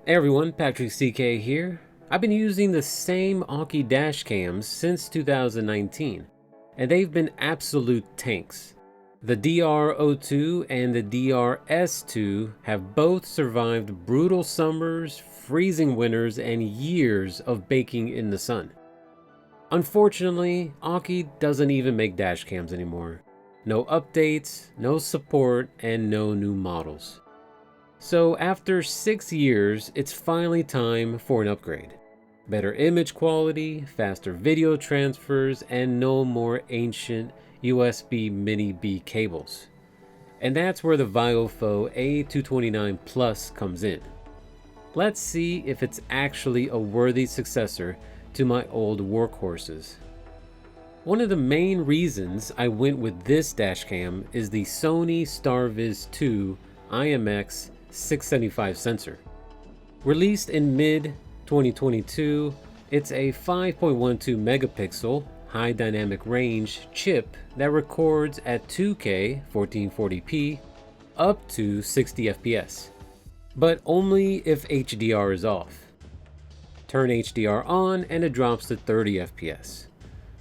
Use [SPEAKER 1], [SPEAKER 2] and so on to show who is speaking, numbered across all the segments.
[SPEAKER 1] Hey everyone, Patrick CK here. I've been using the same Aukey dash cams since 2019, and they've been absolute tanks. The DR02 and the DRS2 have both survived brutal summers, freezing winters, and years of baking in the sun. Unfortunately, Aukey doesn't even make dash cams anymore. No updates, no support, and no new models. So after 6 years, it's finally time for an upgrade. Better image quality, faster video transfers, and no more ancient USB Mini B cables. And that's where the VIOFO A229 Plus comes in. Let's see if it's actually a worthy successor to my old workhorses. One of the main reasons I went with this dashcam is the Sony StarViz 2 IMX 675 sensor. Released in mid-2022, it's a 5.12 megapixel high dynamic range chip that records at 2K 1440p up to 60 fps, but only if HDR is off. Turn HDR on and it drops to 30 fps.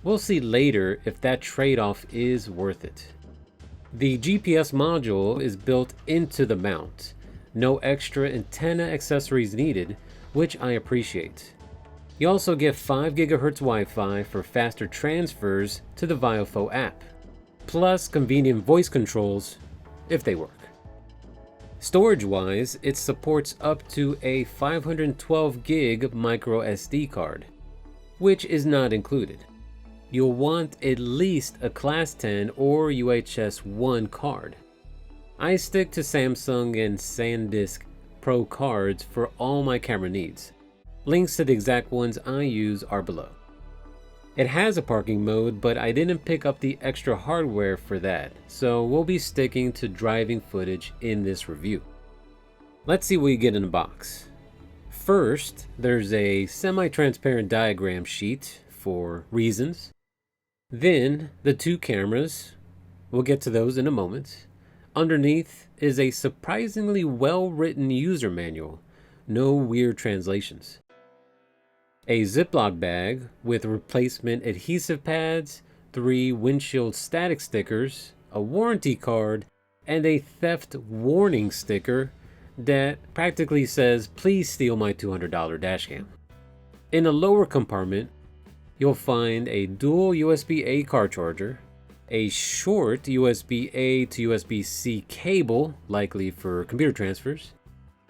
[SPEAKER 1] We'll see later if that trade-off is worth it. The GPS module is built into the mount. No extra antenna accessories needed, which I appreciate. You also get 5 GHz Wi-Fi for faster transfers to the VIOFO app, plus convenient voice controls if they work. Storage-wise, it supports up to a 512 gig microSD card, which is not included. You'll want at least a Class 10 or UHS 1 card. I stick to Samsung and SanDisk Pro cards for all my camera needs. Links to the exact ones I use are below. It has a parking mode, but I didn't pick up the extra hardware for that, so we'll be sticking to driving footage in this review. Let's see what you get in the box. First, there's a semi-transparent diagram sheet for reasons. Then, the two cameras. We'll get to those in a moment. Underneath is a surprisingly well-written user manual, no weird translations. A Ziploc bag with replacement adhesive pads, 3 windshield static stickers, a warranty card, and a theft warning sticker that practically says, "Please steal my $200 dashcam." In the lower compartment, you'll find a dual USB-A car charger, a short USB-A to USB-C cable, likely for computer transfers,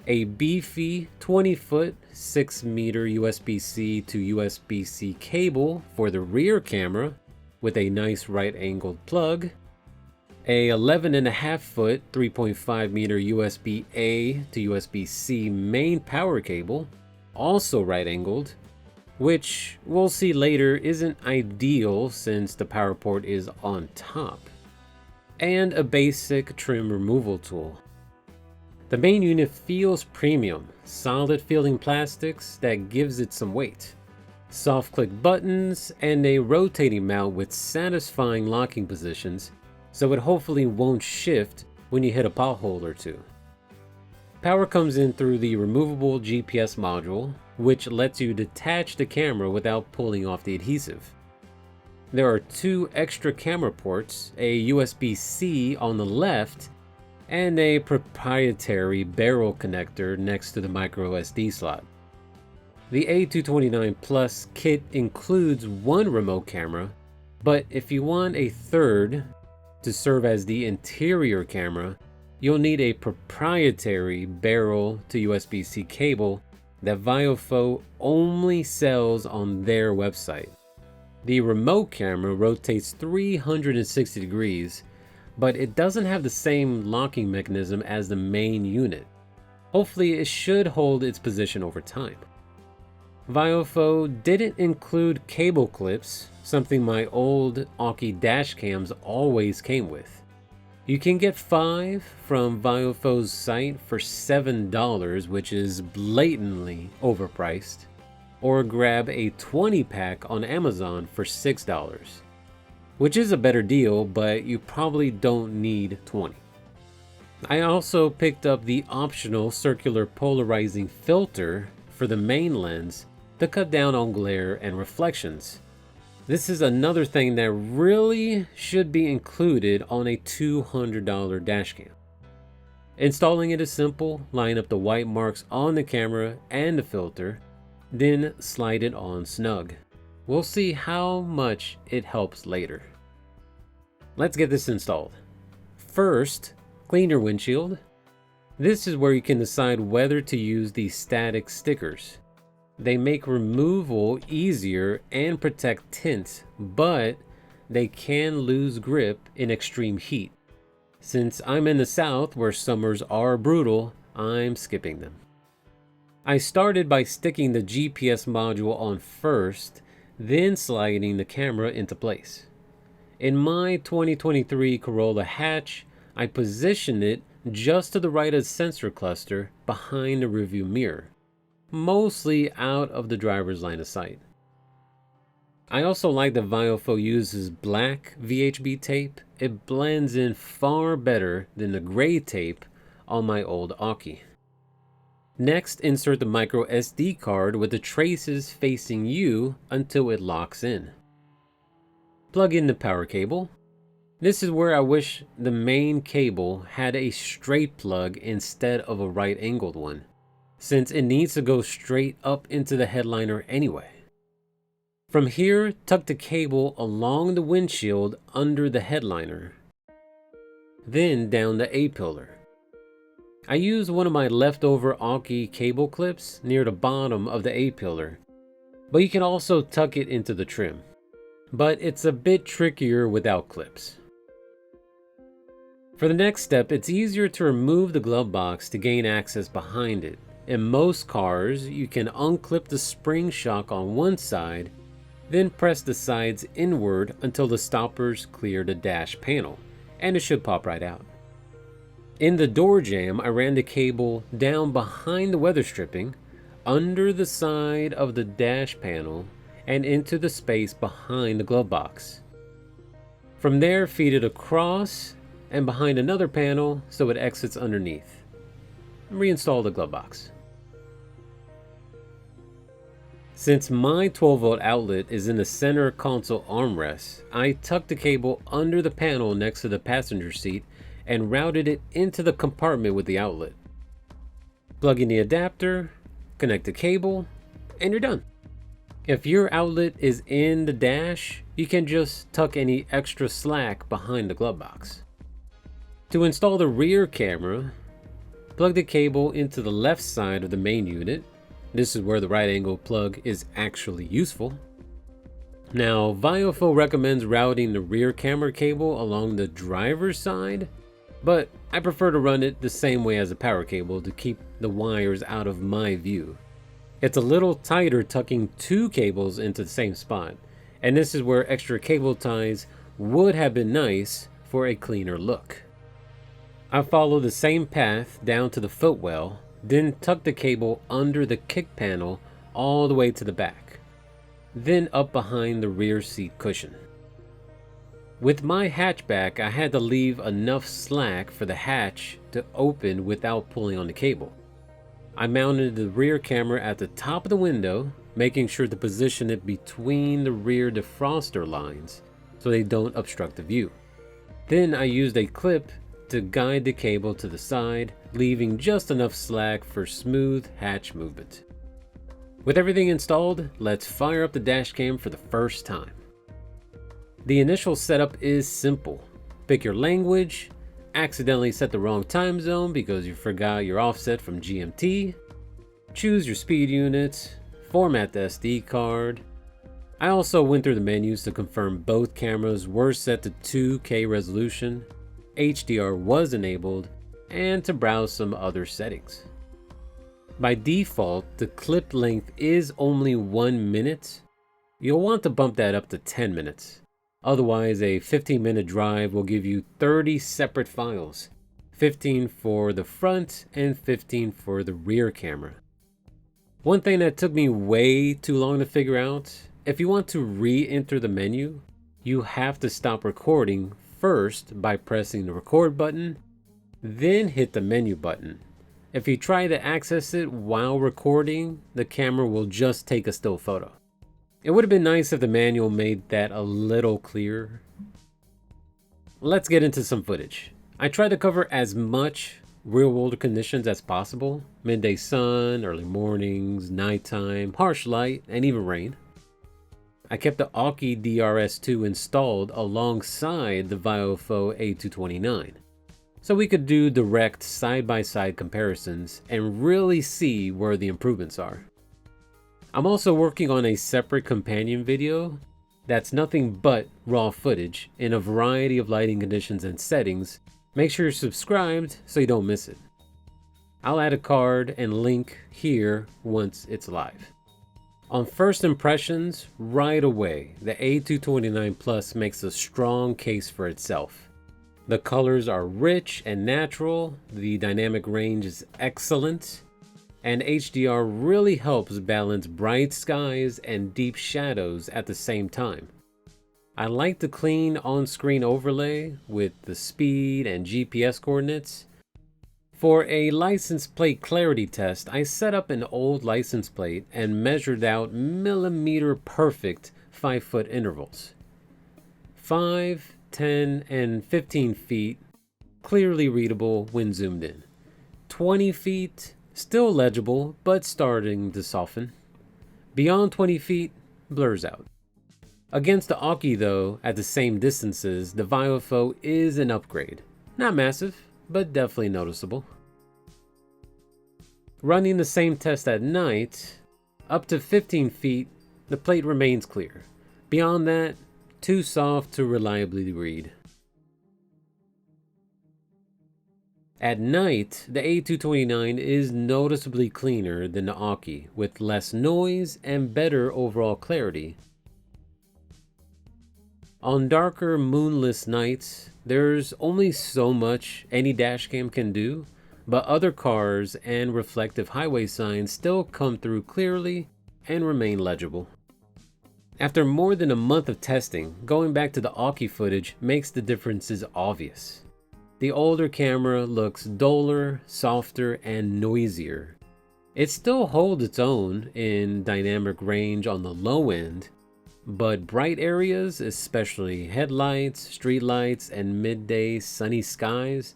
[SPEAKER 1] a beefy 20-foot 6-meter USB-C to USB-C cable for the rear camera with a nice right-angled plug, a 11.5-foot 3.5-meter USB-A to USB-C main power cable, also right-angled, which we'll see later isn't ideal since the power port is on top, and a basic trim removal tool. The main unit feels premium, solid feeling plastics that gives it some weight, soft click buttons, and a rotating mount with satisfying locking positions, so it hopefully won't shift when you hit a pothole or two. Power comes in through the removable GPS module, which lets you detach the camera without pulling off the adhesive. There are 2 extra camera ports, a USB-C on the left, and a proprietary barrel connector next to the microSD slot. The A229 Plus kit includes 1 remote camera, but if you want a third to serve as the interior camera, you'll need a proprietary barrel to USB-C cable that VIOFO only sells on their website. The remote camera rotates 360 degrees, but it doesn't have the same locking mechanism as the main unit. Hopefully it should hold its position over time. VIOFO didn't include cable clips, something my old Aukey dashcams always came with. You can get 5 from VIOFO's site for $7, which is blatantly overpriced, or grab a 20-pack on Amazon for $6, which is a better deal, but you probably don't need 20. I also picked up the optional circular polarizing filter for the main lens to cut down on glare and reflections. This is another thing that really should be included on a $200 dash cam. Installing it is simple. Line up the white marks on the camera and the filter, then slide it on snug. We'll see how much it helps later. Let's get this installed. First, clean your windshield. This is where you can decide whether to use the static stickers. They make removal easier and protect tint, but they can lose grip in extreme heat. Since I'm in the south where summers are brutal, I'm skipping them. I started by sticking the GPS module on first, then sliding the camera into place. In my 2023 Corolla hatch, I positioned it just to the right of the sensor cluster behind the rearview mirror, mostly out of the driver's line of sight. I also like that VIOFO uses black VHB tape. It blends in far better than the gray tape on my old Aki. Next, insert the microSD card with the traces facing you until it locks in. Plug in the power cable. This is where I wish the main cable had a straight plug instead of a right angled one, since it needs to go straight up into the headliner anyway. From here, tuck the cable along the windshield under the headliner, then down the A-pillar. I used one of my leftover Aki cable clips near the bottom of the A-pillar, but you can also tuck it into the trim. But it's a bit trickier without clips. For the next step, it's easier to remove the glove box to gain access behind it. In most cars, you can unclip the spring shock on one side, then press the sides inward until the stoppers clear the dash panel, and it should pop right out. In the door jamb, I ran the cable down behind the weather stripping, under the side of the dash panel, and into the space behind the glove box. From there, feed it across and behind another panel so it exits underneath. Reinstall the glove box. Since my 12-volt outlet is in the center console armrest, I tucked the cable under the panel next to the passenger seat and routed it into the compartment with the outlet. Plug in the adapter, connect the cable, and you're done. If your outlet is in the dash, you can just tuck any extra slack behind the glove box. To install the rear camera, plug the cable into the left side of the main unit. This is where the right angle plug is actually useful. Now, VIOFO recommends routing the rear camera cable along the driver's side, but I prefer to run it the same way as the power cable to keep the wires out of my view. It's a little tighter tucking two cables into the same spot, and this is where extra cable ties would have been nice for a cleaner look. I follow the same path down to the footwell, then tuck the cable under the kick panel all the way to the back, then up behind the rear seat cushion. With my hatchback, I had to leave enough slack for the hatch to open without pulling on the cable. I mounted the rear camera at the top of the window, making sure to position it between the rear defroster lines so they don't obstruct the view. Then I used a clip to guide the cable to the side, leaving just enough slack for smooth hatch movement. With everything installed, let's fire up the dash cam for the first time. The initial setup is simple. Pick your language, accidentally set the wrong time zone because you forgot your offset from GMT, choose your speed units, format the SD card. I also went through the menus to confirm both cameras were set to 2K resolution, HDR was enabled, and to browse some other settings. By default, the clip length is only 1 minute. You'll want to bump that up to 10 minutes. Otherwise, a 15-minute drive will give you 30 separate files, 15 for the front and 15 for the rear camera. One thing that took me way too long to figure out, if you want to re-enter the menu, you have to stop recording first by pressing the record button, Then hit the menu button. If you try to access it while recording, the camera will just take a still photo. It would have been nice if the manual made that a little clearer. Let's get into some footage. I tried to cover as much real-world conditions as possible: midday sun, early mornings, nighttime, harsh light, and even rain. I kept the AUKI DRS2 installed alongside the VIOFO A229, so we could do direct side-by-side comparisons and really see where the improvements are. I'm also working on a separate companion video that's nothing but raw footage in a variety of lighting conditions and settings. Make sure you're subscribed so you don't miss it. I'll add a card and link here once it's live. On first impressions, right away, the A229 Plus makes a strong case for itself. The colors are rich and natural, the dynamic range is excellent, and HDR really helps balance bright skies and deep shadows at the same time. I like the clean on-screen overlay with the speed and GPS coordinates. For a license plate clarity test, I set up an old license plate and measured out millimeter perfect 5-foot intervals. 5, 10, and 15 feet, clearly readable when zoomed in. 20 feet, still legible, but starting to soften. Beyond 20 feet, blurs out. Against the AUKI though, at the same distances, the VIOFO is an upgrade. Not massive, but definitely noticeable. Running the same test at night, up to 15 feet, the plate remains clear. Beyond that, too soft to reliably read. At night, the A229 is noticeably cleaner than the AUKI, with less noise and better overall clarity. On darker, moonless nights, there's only so much any dashcam can do, but other cars and reflective highway signs still come through clearly and remain legible. After more than a month of testing, going back to the AUKI footage makes the differences obvious. The older camera looks duller, softer, and noisier. It still holds its own in dynamic range on the low end, but bright areas, especially headlights, streetlights, and midday sunny skies,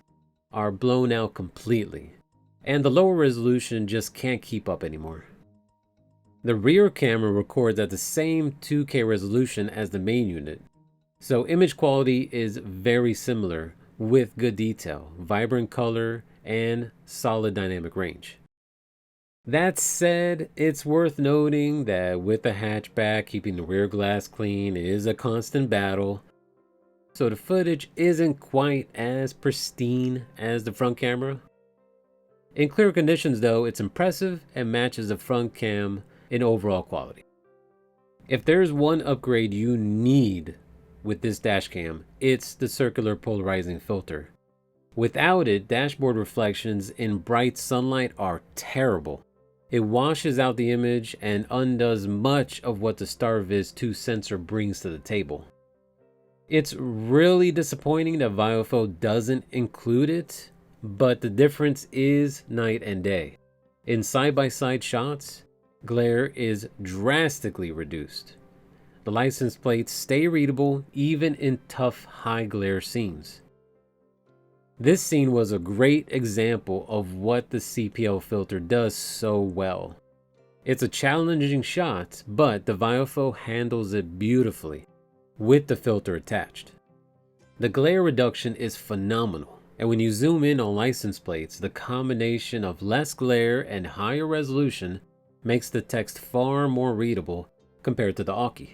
[SPEAKER 1] are blown out completely, and the lower resolution just can't keep up anymore. The rear camera records at the same 2K resolution as the main unit, so image quality is very similar, with good detail, vibrant color, and solid dynamic range. That said, it's worth noting that with the hatchback, keeping the rear glass clean is a constant battle, so the footage isn't quite as pristine as the front camera. In clear conditions though, it's impressive and matches the front cam in overall quality. If there's one upgrade you need with this dashcam, it's the circular polarizing filter. Without it, dashboard reflections in bright sunlight are terrible. It washes out the image and undoes much of what the StarViz 2 sensor brings to the table. It's really disappointing that VIOFO doesn't include it, but the difference is night and day. In side-by-side shots, glare is drastically reduced. The license plates stay readable even in tough high glare scenes. This scene was a great example of what the CPL filter does so well. It's a challenging shot, but the VIOFO handles it beautifully with the filter attached. The glare reduction is phenomenal, and when you zoom in on license plates, the combination of less glare and higher resolution makes the text far more readable compared to the AUKI.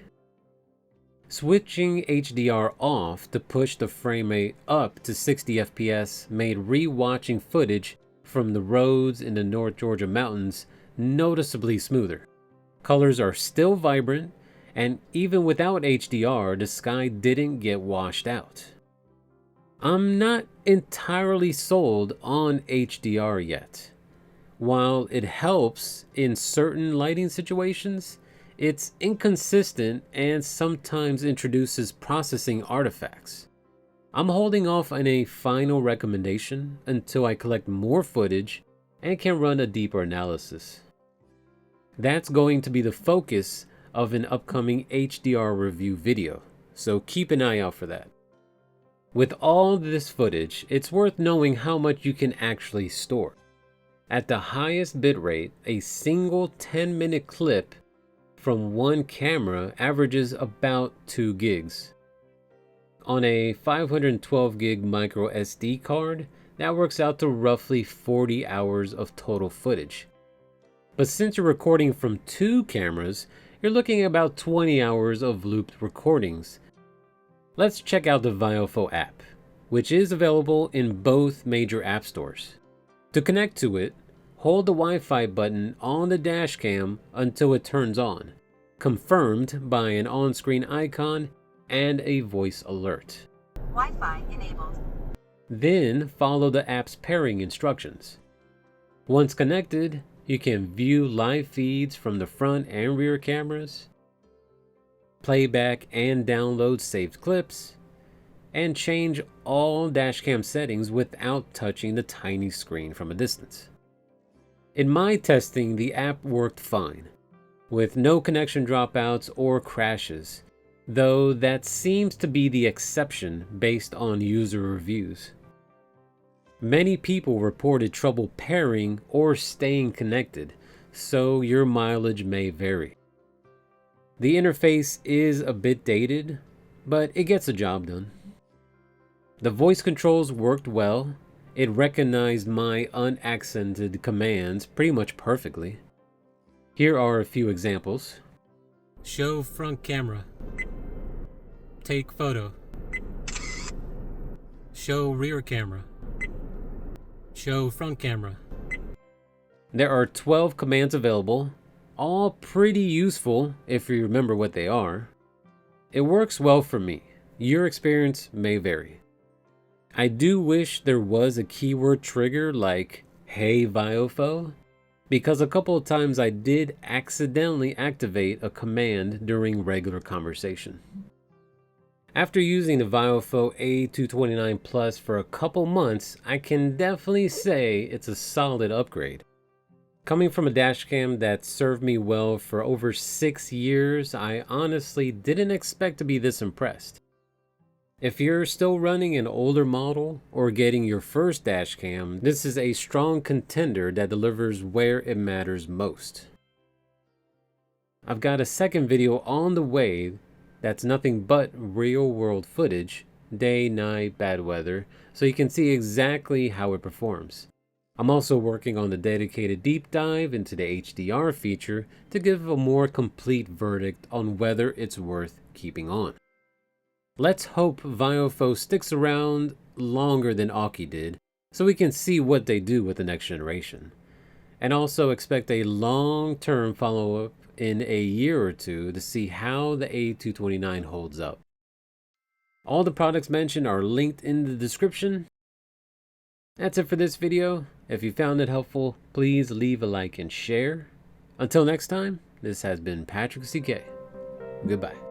[SPEAKER 1] Switching HDR off to push the frame rate up to 60 FPS made re-watching footage from the roads in the North Georgia mountains noticeably smoother. Colors are still vibrant, and even without HDR, the sky didn't get washed out. I'm not entirely sold on HDR yet. While it helps in certain lighting situations, it's inconsistent and sometimes introduces processing artifacts. I'm holding off on a final recommendation until I collect more footage and can run a deeper analysis. That's going to be the focus of an upcoming HDR review video, so keep an eye out for that. With all this footage, it's worth knowing how much you can actually store. At the highest bitrate, a single 10-minute clip from one camera averages about 2 gigs. On a 512 gig micro SD card, that works out to roughly 40 hours of total footage. But since you're recording from 2 cameras, you're looking at about 20 hours of looped recordings. Let's check out the VIOFO app, which is available in both major app stores. To connect to it, hold the Wi-Fi button on the dash cam until it turns on, confirmed by an on-screen icon and a voice alert.
[SPEAKER 2] Wi-Fi enabled.
[SPEAKER 1] Then follow the app's pairing instructions. Once connected, you can view live feeds from the front and rear cameras, playback and download saved clips, and change all dashcam settings without touching the tiny screen from a distance. In my testing, the app worked fine, with no connection dropouts or crashes, though that seems to be the exception based on user reviews. Many people reported trouble pairing or staying connected, so your mileage may vary. The interface is a bit dated, but it gets the job done. The voice controls worked well. It recognized my unaccented commands pretty much perfectly. Here are a few examples. Show front camera. Take photo. Show rear camera. Show front camera. There are 12 commands available, all pretty useful if you remember what they are. It works well for me. Your experience may vary. I do wish there was a keyword trigger like "Hey VIOFO," because a couple of times I did accidentally activate a command during regular conversation. After using the VIOFO A229 Plus for a couple months, I can definitely say it's a solid upgrade. Coming from a dashcam that served me well for over 6 years, I honestly didn't expect to be this impressed. If you're still running an older model or getting your first dashcam, this is a strong contender that delivers where it matters most. I've got a second video on the way that's nothing but real-world footage, day, night, bad weather, so you can see exactly how it performs. I'm also working on the dedicated deep dive into the HDR feature to give a more complete verdict on whether it's worth keeping on. Let's hope VIOFO sticks around longer than Aukey did, so we can see what they do with the next generation. And also expect a long-term follow-up in a year or two to see how the A229 holds up. All the products mentioned are linked in the description. That's it for this video. If you found it helpful, please leave a like and share. Until next time, this has been Patrick CK. Goodbye.